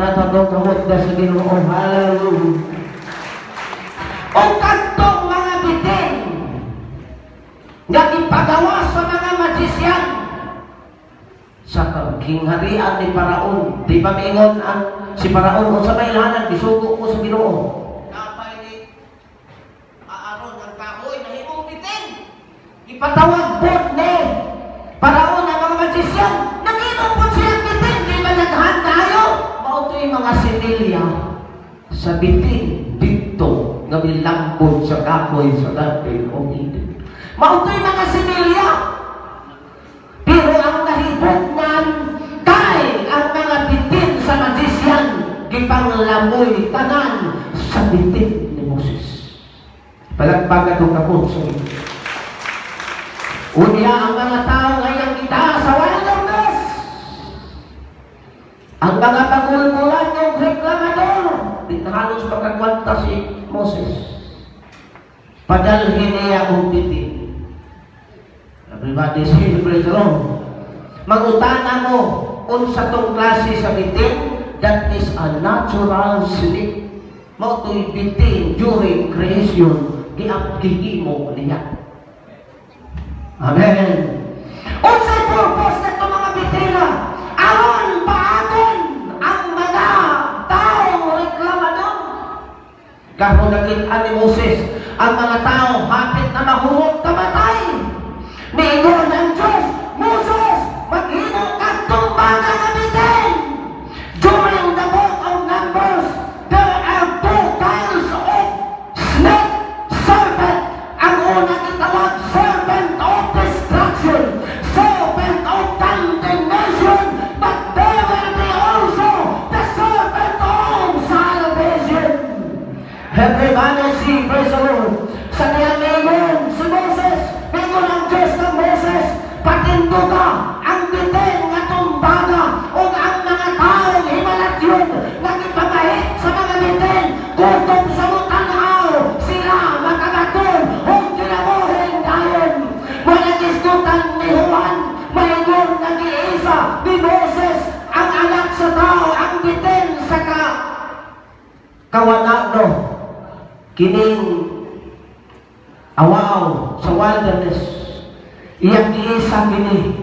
Natadong kamot na sa Ginoo. Hallelujah. O kantong mga bitin nga ipagawa sa mga magisyan sa kingharian ni Paraon. Di ba maingon ang si Paraon o sa may lahanan, isugo ko sa Ginoo. Napay ni Aaron ang kahoy na himong bitin. Ipatawag po ni Paraon ang mga magisyan. Nag-inom po siya bitin. Di ba naghan tayo? Mauto yung mga sinilya sa bitin dito nga bilambod sa kahoy sa Garden of Eden. Mauto yung mga sinilya. Pero ang nahibot nan kay ang mga bitin sa magisyan gipanglamoy tanan sa bitin ni Moses. Palagpagan itong kapot. Unya ang mga tao ngayong kita sa wilderness. Ang mga pagulmulan ng reklamador, di na halos makagwanta si Moses. Padalhin niya ang bitin. Everybody say, praise the Lord. Mangutana mo unsa tong klase sa bitin, that is a natural sleep. Mao to'y bitin during creation, giapgihimo niya. Amen. Unsay purpose nito mga bitina? Aron paaton ang mga taong reklamador. Kahit nakita ni Moses, ang mga tao hapit na mahurot kamatay. Niingon ang Diyos, Moses, mag-hinong kantong mga nabitin. During the book of Numbers, there are two kinds of snake, serpent. Ang unang itawag, serpent of destruction, serpent of condemnation, but there will be also the serpent of salvation. Everybody see, praise the Lord. Sa niyamingon si Moses, mingon ang Diyos ng Moses, patindo ka ang bitin nga tumbaga o ang mga taong himalatyon nga ipamahit sa mga bitin kutong sa mutanaw sila makagaton o kinabuhin dayon. Walang iskutan ni Juan, mayroon nag-iisa ni Moses ang anak sa tao, ang bitin sa kawanado kining awaw sa wilderness. Iyang iisa kini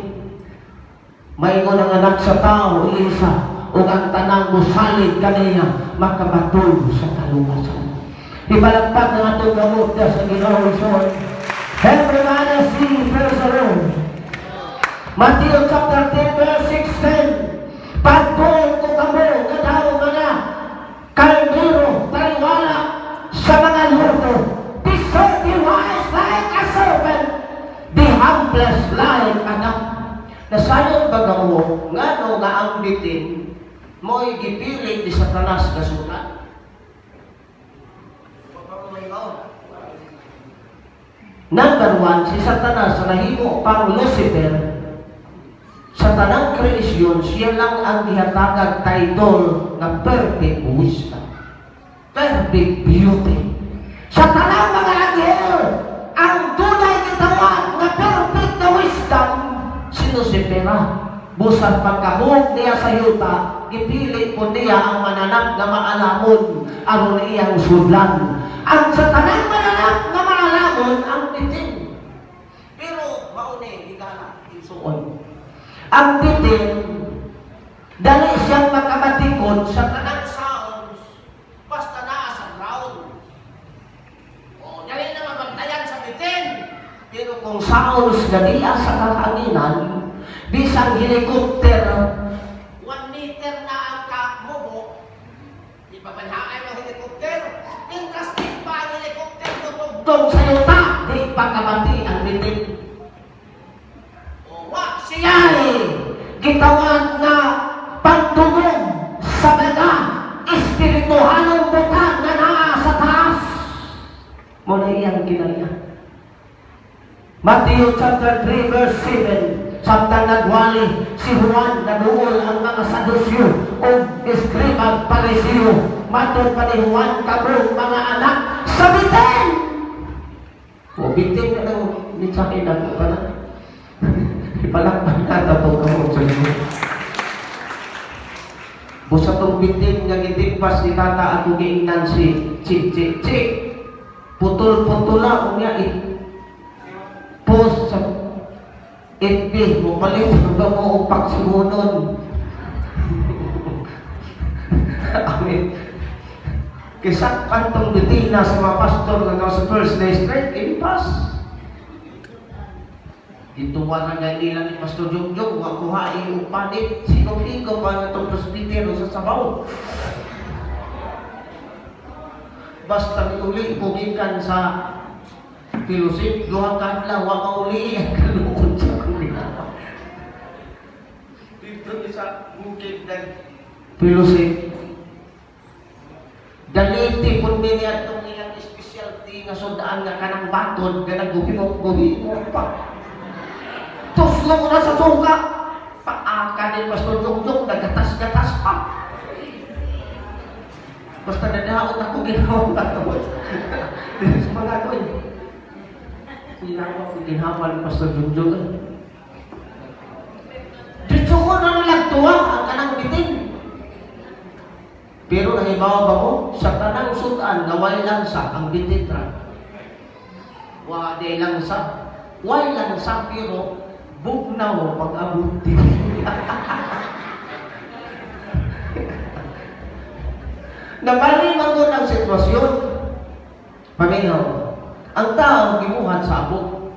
mayroon ang anak sa tao, iisa o ang tanang musalig kaniya makabatol sa kaluwasan. Ibalagpag ng atong gamot na sa Ginoo Lord. Everybody see, praise the Lord. Matthew chapter 10 verse 16. Pagtuon ko kamo nga daw mga kaldero taliwala sa mga luto. Be wise like a serpent, be harmless like a dove. Nasayon ba mo nga no nga ang bitin mo'y gipilit ni Satanas na sulat? Number one, si Satanas nahimo pang Lucifer. Sa tanang kreasyon, siya lang ang gihatagag title na perfect wisdom, perfect beauty. Sa tanang mga anghel, ang tunay gitawag na perfect na wisdom, si Lucifer. Busan pagkahog niya sa yuta, gipili po niya ang mananap na maalamon aron iyang sudlan. Ang sa tanang mananap na maalamon ang bitin. Pero mauni higala isuon. Ang bitin dali siyang makabatikod sa tanang sounds basta naa sa ground. O dali na mabantayan sa bitin. Pero kung sounds na diya sa kakanginan, bisang helicopter 1 meter na ang kamubo, ipapanhaan ng helicopter, interesting pa ang helicopter tutugtog sa yuta, di pagkabati ang bitin. O wak siya'y gitawag na pagtugog sa mga espirituhalong butang na naa sa taas. Muna iyang kinaya. Matthew chapter 3 verse 7. Samtang nagwali si Juan, naduol ang mga Sadusyo o Eskribang Pariseo. Matod pa ni Juan kabrong mga anak sa bitin. O bitin na lang nitsakin na po pala. Ipalakpan na tapos kamot sa inyo. Busa tong bitin nga gitimpas ni tata ako giingnan si Chik. Putol-putol na unya post sa FB mo palit ba mo upak simunon. Amin. Kisakpan tong bitin na sa mga pastor nga sa first day straight impas. Ituwa na nga nila ni Pastor Jongjong, wakuhai upanit, sinong-iko pa nga itong presbytero sa sabaw. Basta uli, pugikan sa fellowship, luhang kadlaw, wakauli ang kalukod sa kumina. Dito isa bukid ng fellowship. Daliti kung miniyat itong ilang specialty nga sundaan nga kanang batod, nga nagguhimok-guhimok pa. Tuslo ko na sa suka. Paaka din Pastor Jongjong, nagatas-gatas pa. Basta nadaot ako ginawang katawad. Dito sa mga doon. Ginawa ko ginawang ni Pastor Jongjong. Dito ko na nalagtuwa ang kanang bitin. Pero nahibawa ba mo? Sa tanang sudan, naway lang sa ang bitin ra. Wade lang sa. Way lang sa pero bugnaw pag-abuti. Nabali man doon ang sitwasyon. Paminaw, ang tao gimuhan sa abot.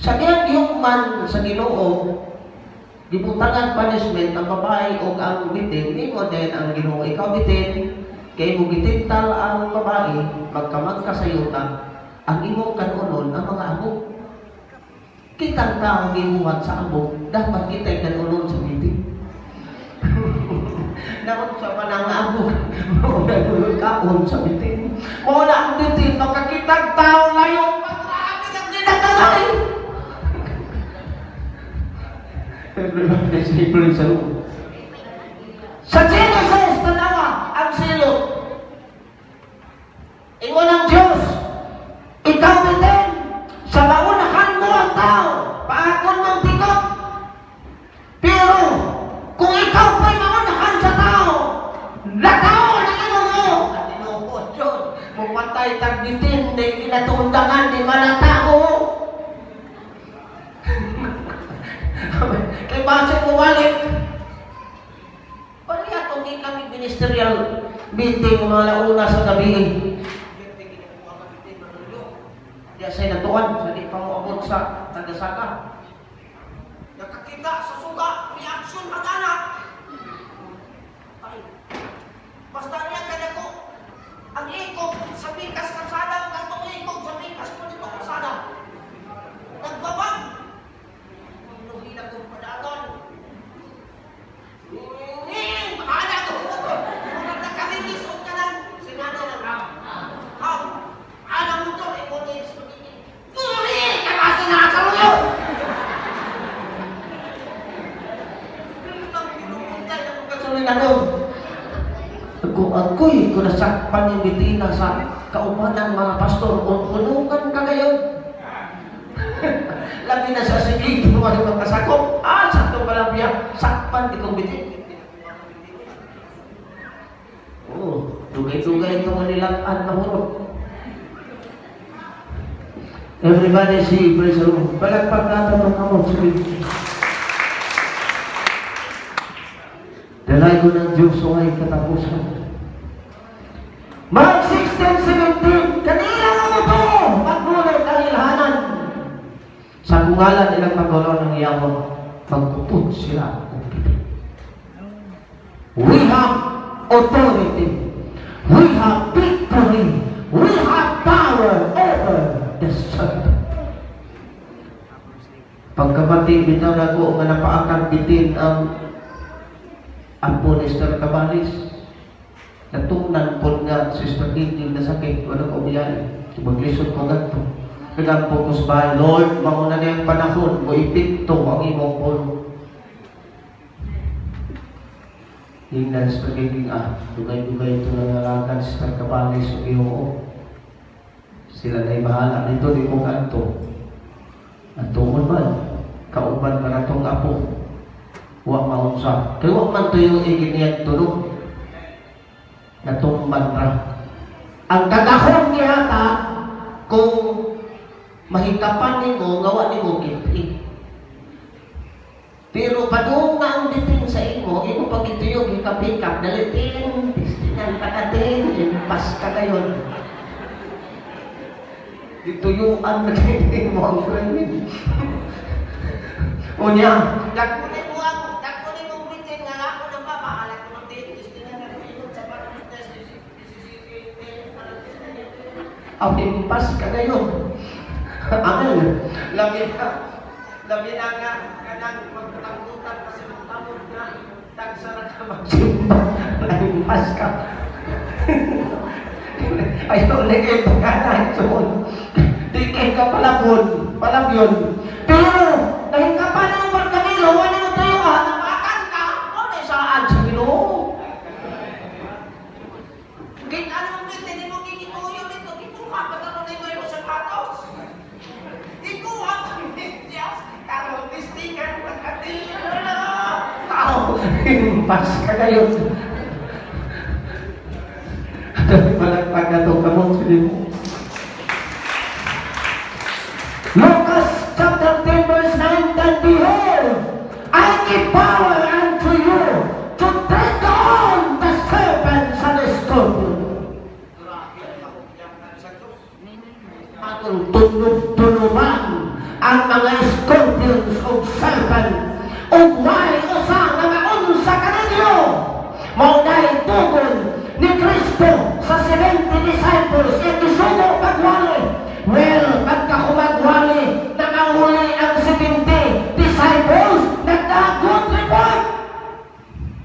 Sa kiyang gihukman sa Ginoo, gibutangan punishment ang babae o ang bitin, di mo din ang Ginoo. Ikaw bitin, kay mo gitintal ang babae, magkamag ka sa yuta, ang imong kanunon ang mga abot. Kitang tao gimuhat sa abog, dapat kita'y kanulon sa bitin. Dapat sa panang abog, maunagulog kaon sa bitin. Mauna ang bitin, makakitang tao layo, patrabi ng dinatalay. Sa Genesis, tanawa, ang silo. Ingon ang Diyos, ikaw bitin, sa maunahan mo ang tao, paakon ng tikot. Pero, kung ikaw pa'y maunahan sa tao, lataw na ino mo. At inuukot yun, pumatay tagbitin, di kinatundangan, di malatao. Kaya base mo balik. Pari atong di kami ministerial meeting mga launa sa gabi. Diya sa'y natuan, sa di pa mo abot sa Nagasaka. Nakakita sa suga, reaksyon mag-anak. Basta niya kaya ko, ang ikog sa bikas kalsada, ang ikog sa bikas po dito kalsada. Nagbabag. Nuhin ako padagan. Makala ko. Nagkamigisog ka lang. Sinado ng alam mo ito, ikonis. Kasi nakasalo yun! Ako'y kunasakpan yung bitina sa kaumanan mga pastor. Unukan ka ngayon. Lagi na sa sige, tumahin ng kasakop. Sakto pa lang biya. Sakpan, di kong bitin. Dugay-dugay itong nilagaan na hurot. Everybody see, praise the Lord. Palagpag natin ang kamot sa Biblia. Dalay ko ng Diyos o ay katapusan. Mark 16:17, kanila nga mo to, magulay ang ilhanan. Sa kungalan ilang magulaw ng iyawang, magpuput sila. We have authority. We have victory. We have power over the serpent. Pagkabati, bitaw na ko nga napaakan bitin ang apo ni Sister Cabalis. Natungnan po nga Sister Kitty na sakit. Wala ko biyay. Maglisod ko ganito. Nagampo ko sa bahay. Lord, mauna na yung panahon. Mo ipinto ang imong puno. Hingnan sa pagiging dugay-dugay ito na nalagan Sister Cabalis o iyong sila na'y bahala dito, di ko kanto. At tungkol man, kauban ka na itong apo. Wa maunsa. Kaya wa man tuyo iginiyag tulog. Natumban ra. Ang kagahon niya ta, kung mahitapan nimo, gawa nimo giti. Pero padung nga ang bitin sa imo, imo pag ituyog, ikapikap, dalitin, tistingan pa natin, impas ka ngayon. Ituyuan na kayo mo ang friend. Unya, dakunin mo bitin nga ako na ba, maalat ko ng din, tistingan na kayo, sa panamintas, ang impas ka ngayon. Amen. Labi na nga, kanang magtanggutan pa sa magtamod na, tagsara ka magsimba, impas ka. Ayaw na kayo pagkana ito. Di kayo ka palang yun. Pero, dahil ka pa ng Bargamilo, wala mo tayo napakan ka, o na saan sa Ginoo. Kahit anong hindi mo gigituyo dito, gituha pa tanong na yung sapatos. Ikuha ka Medyas, karong tistigan, magkatira. Tao, impas ka ngayon. Palagpag na ito, kamong mo. Lucas chapter 10 verse 9, and behold, I give power unto you to tread on the serpents and the scorpions. Atong tunog-tunugan ang mga scorpions o serpent o why usa nga maunsa ka ninyo. Maunay tugon ni Kristo sa 70 disciples yung isugo pagwali. Well, pagkakumagwali, nakahuli ang 70 disciples, nagdagot report.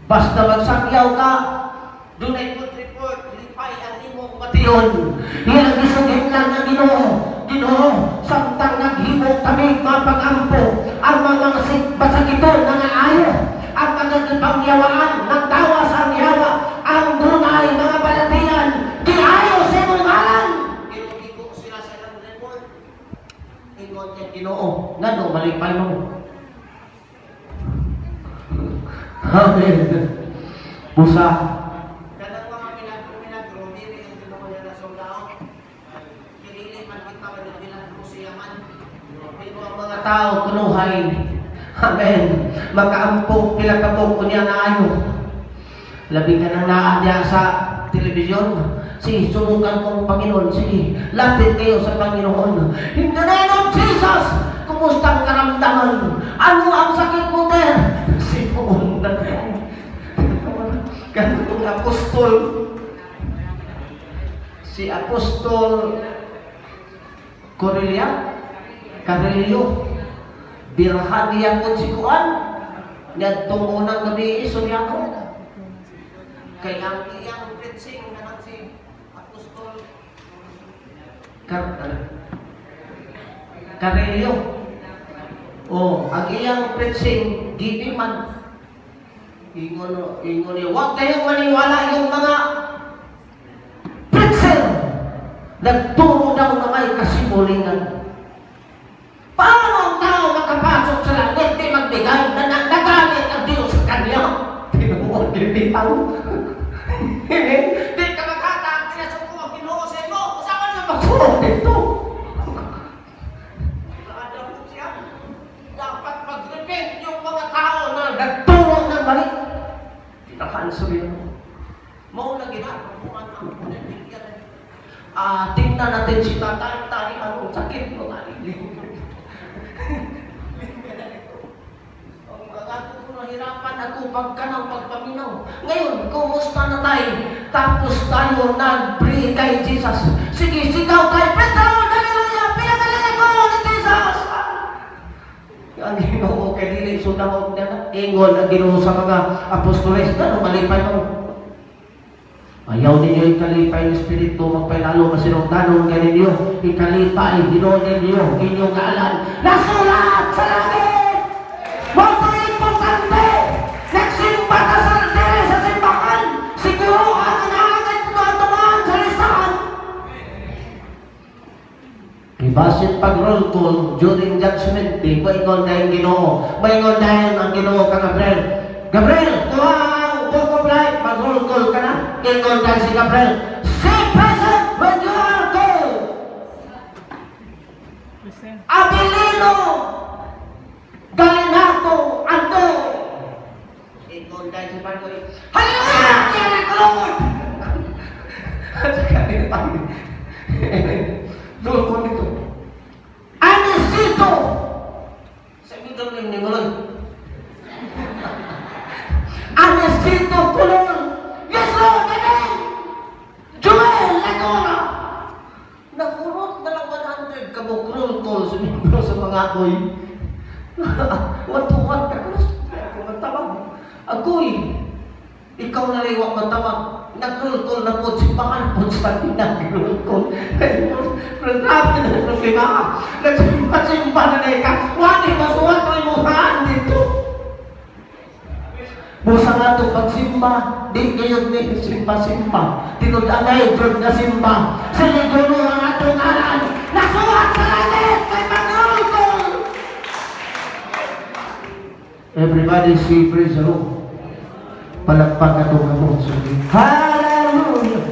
Basta magsakyaw ka, doon ay good report, lipay ang imong batiyon. Ilang isugin lang ang Ginoo, samtang naghimog kami mapagampo ang mga basagito na naayo, ang mga pangyawaan ng tawas ang yawa, ang dunay mga balatian, giayo sa imong ngalan. Ginugigo sila sa ilang report. Ingon niya Ginoo, ngano malipay mo. Amen. Busa. Kanang mga milagro, dili ang Ginoo niya na soldado. Kinili man kita ng milagro siya man. Pero ang mga tao kunuhay. Amen. Makaampo, pilakabok ko niya na ayo. Labi ka nang naadya sa telebisyon. Sige, subukan kong Panginoon. Sige, lapit kayo sa Panginoon. In the name of Jesus, kumusta ang karamdaman? Ano ang sakit mo, Ter? Sinuon na kayo. Ganitong apostol. Si Apostol Cornelio. Birhan niya po si Kuan. Niyadtong unang gabi isulya ko. Kaya ang iyang preaching na si Apostol Cornelio. Ang iyang preaching, giving man. Ingon niya, huwag kayong maniwala yung mga preacher. Nagturo daw na may kasimulingan. Paano ang tao makapasok sa langit, di magbigay na nagalit ang Diyos sa kanya? Pinuon, pinipitaw. Di ka magkata, pinasuko ang Ginoo sa imo. Saan ka na magsuot dito? Dapat mag-repent yung mga tao na nagturo ng mali. Pinakansuli mo. Mau na ginagawa ang pinipigyan. Tingnan natin si tatay, anong sakit mo nga. Nahirapan ako pagka ng pagpaminaw. Ngayon, kumusta na tayo? Tapos tayo nag-pray kay Jesus. Sige, sigaw tayo. Petro, hallelujah! Pinagalingan ko ni Jesus! Ang Ginoo kay dili sudahog niya. Ingon ang Ginoo sa mga apostoles. Ano malipay mo? Ayaw ninyo ikalipay ng Espiritu, magpailalo masinungdanon ka ninyo. Ikalipay, Ginoo ninyo, inyong ngalan. Nasulat sa langit! Mga importante! Nagsimba ka sa simbahan! Siguro ang naagad mo at tumaan sa listahan! basit pag roll call during judgment day, maingon dahil Ginoo. Maingon dahil ang Ginoo ka Gabriel. Gabriel, kuha ang book of life, pag roll call ka na. Ingon dahil si Gabriel, say present when you are called. Abilino, Galinato, Ando. Ingon dahil si Marcoy, hallelujah! Kaya na Lord! At saka roll call nito. Anesito! Sa middle name ni Mulon. Anesito Kulon. Yes, Lord, amen! Joel Laguna! Nakurot na lang 100 kabukrol call sa membro sa mga ako'y. Watuhan ka. Ako matawag. Ako'y. Ikaw na liwak matawag. Nag-roll na po, simbahan po sa pinag-roll call. Pero sabi na problema ka. Nagsimba na na ika. Wani, masuwan ko yung mukhaan dito. Busa nga ito, pagsimba, di kayo ni simba-simba. Tinod-anay, drug na simba. Sinigulo ang atong aran. Nasuwat sa langit kay mag-roll call. Everybody say praise the Lord. Palagpag na itong among sulit. Hallelujah!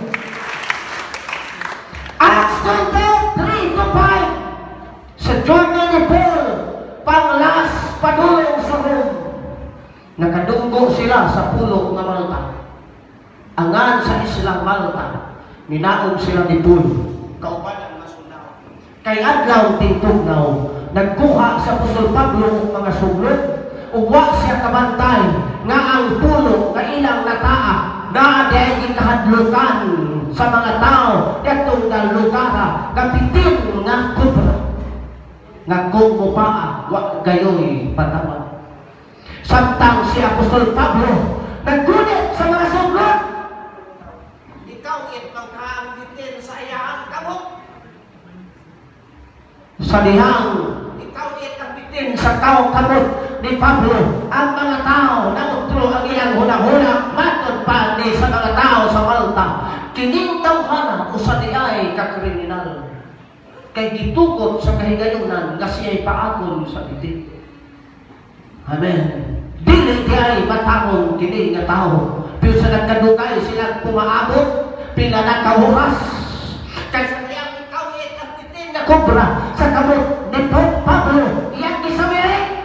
Acts 3-5 sa journey ni Paul, panglas padulong sa Rome. Nakadunggo sila sa pulo ng Malta. Angan sa Islang Malta, minaog sila ni Paul. Kauban ang masunaw. Kay adlaw tintugnaw, nagkuha sa Apostol Pablo mga suglod, uwa siya kabantay nga ang pulo nga ilang nataa na dahil kahadlukan sa mga tao itong galugara kapitin nga kubra nga kung mupaa wag gayoy patawag. Samtang si Apostol Pablo naggunit sa mga suglod, ikaw it magkaambitin sa iyang kamot sa dihang ikaw it ambitin sa kamot ni Pablo. Ang mga tao na utro ang iyang huna-huna matod pa ni sa mga tao sa Malta kining tawhana o sa diay kakriminal kay gitukod sa kahigayunan nga siya'y paakon sa bitin. Amen. Dili diay matangong kini nga tao pero sa nagkadugay silang pumaabot pila na kahuras kay sa diyang ikawit ang bitin na kubra sa kamot ni Pablo iyang gisawirik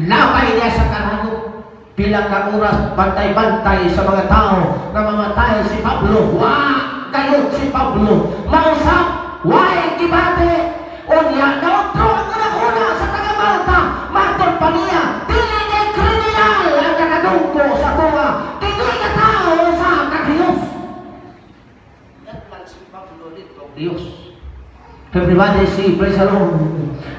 labay niya sa karano. Pila ka oras bantay-bantay sa mga tao na mamatay si Pablo. Kayot si Pablo. Mausap, why kibate? Unya, nautro ang una-una sa taga Malta. Matod pa niya, dili ni kriminal ang nakadungko sa tunga. Dili ka tao sa kakiyos. Yan lang si Pablo dito, Diyos. Everybody say, praise the Lord.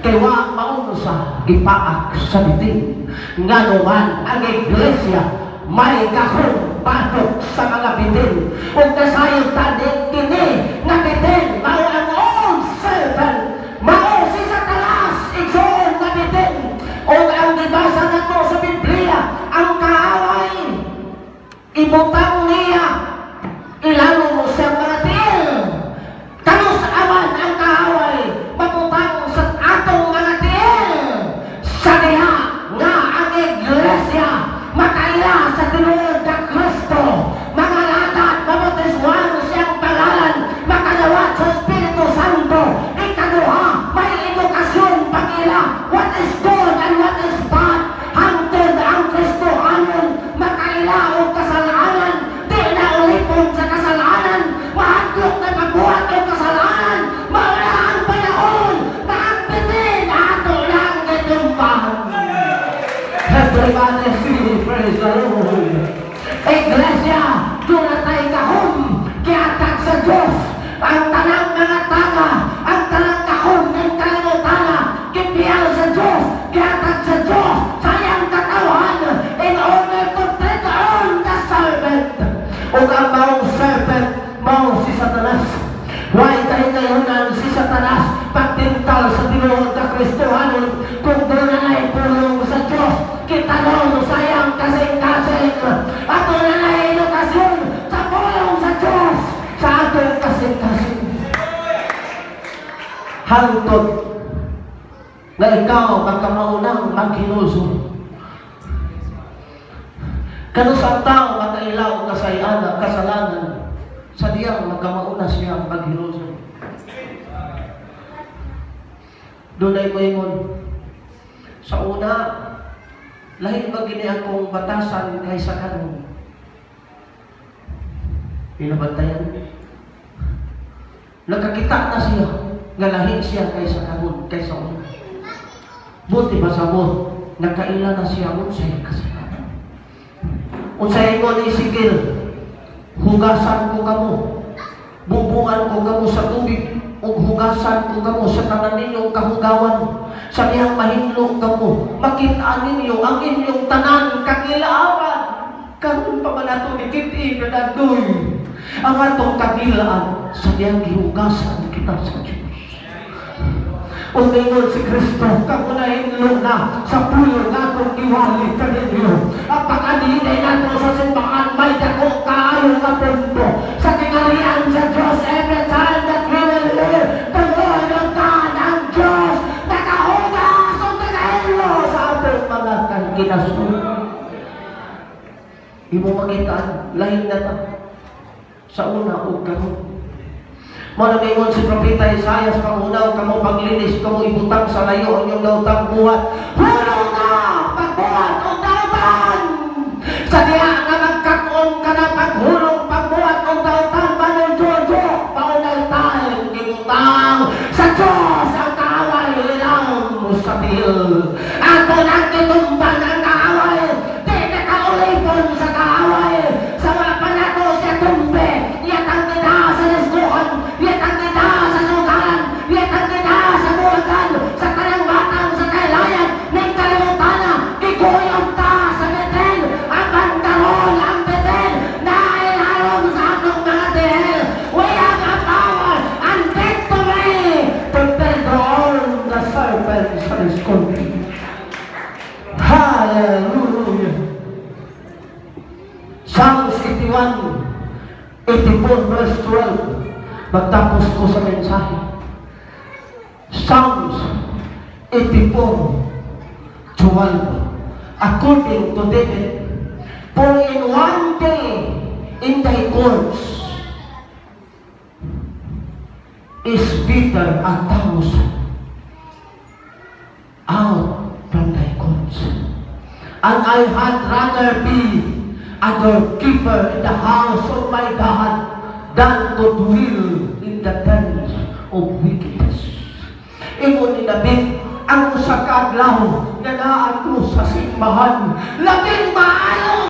Kaya mauno sa gipaak sa bitin. Nga naman ang iglesia may kahong batok sa mga bitin. Kung kasayod tanin kini nga bitin, mao ang old servant, mao si Satanas, igsoon nga bitin. O ang gibasa na to sa Biblia, ang kaaway, ibutang niya, ilalo mo siyang mga tiil. Kanus aman ang kaaway, mabutang sa atong mga tiil. Sa diha nga ang iglesia makaila sa tinuod na Kristo, mga latat mabatiswan siyang pangalan, makalawat sa Espiritu Santo. Ikaduha, may edukasyon pagila what is good and what is bad. Hangtod ang Kristo anon makaila o kasalanan, di na ulipon sa kasalanan, mahadlok na pagbuhat o kasalanan. Mawala ang panahon na ang bitin ato lang gitumbahan. Everybody say praise the Lord. Iglesia, doon na tayo kahom, kiatag sa Diyos. Ang tanang mga tanga, ang tanang kahom ng kalimutana, kipiyal sa Diyos, kiatag sa Diyos, sayang katawan, in order to treat on the servant. O ang maong servant, maong si Satanas. Why kahit si Satanas, pagtintal sa tinuod na Kristohanon, kung doon na ay pulong sa Diyos, kita noon sayang kasing-kasing. Ato na na edukasyon sa pulong sa Diyos, sa atong kasing-kasing. Hangtod na ikaw magkamaunang maghinulsol. Kano sa tao makailaw kasayana, kasalanan, sa diyang magkamauna siya maghinulsol. Doon ay moingon, sa una, lahi ba gini akong batasan kaysa kanon? Pinabantayan. Nakakita na siya, nga lahi siya kaysa kanon, kaysa una. Buti ba sa mo, nakaila na siya unsay kasalanan. Unsay mo ni Sigil, hugasan ko kamo, bubuan ko kamo sa tubig, ug hugasan ko kamo sa tanan ninyong kahugawan. Sa diyang mahinlo kamo, makita ninyo ang inyong tanan kagilaan. Karon pa man ato ikit-i kadadoy ang atong kagilaan sa diyang gihugasan kita sa Diyos. Umingon si Kristo, kamo na hinlo na sa puyo na atong giwali kaninyo. Ang pag-anhinay nato sa simbahan, may dako kaayo nga punto sa kinarian sa Diyos. Every time that we will live, the Lord of God, ang Diyos, nakahugas o nakahinlo sa atong mga kinasunan. Imo makitaan, lahin na ta sa una o karon. Muna mingon si Propeta Isaias, pangunaw kamo paglinis, kamo ibutang sa layo inyong daotang buhat. Hulong na pagbuhat o daotan! Sa diya nga magkakon ka na paghulong pagbuhat o daotan ba ng Jojo? Paunay tayo ibutang sa Diyos ang kaaway ilang musatil. Ato nang itumban ang kaaway, di na kaulipon sa kaaway. Sa mga panato siya tumbe, yatang nila sa nasguhan, yatang nila sa sugaran, yatang nila sa buwagan, sa kanang batang sa kailayan, ng kalimutana, ikuyong ta sa betel, ang bandaron, ang betel, na ilalong sa atong mga dihel. We have a power and victory to take all the serpents of his country. Hallelujah! Psalms 81, 84 verse 12. Magtapos ko sa mensahe. Psalms 84, 12. According to David, for in one day in thy courts is better 1,000 out from thy courts. And I had rather be a doorkeeper in the house of my God than to dwell in the tents of wickedness. Ingon ni David, ang usa ka adlaw nga naa ko sa simbahan, labing maayo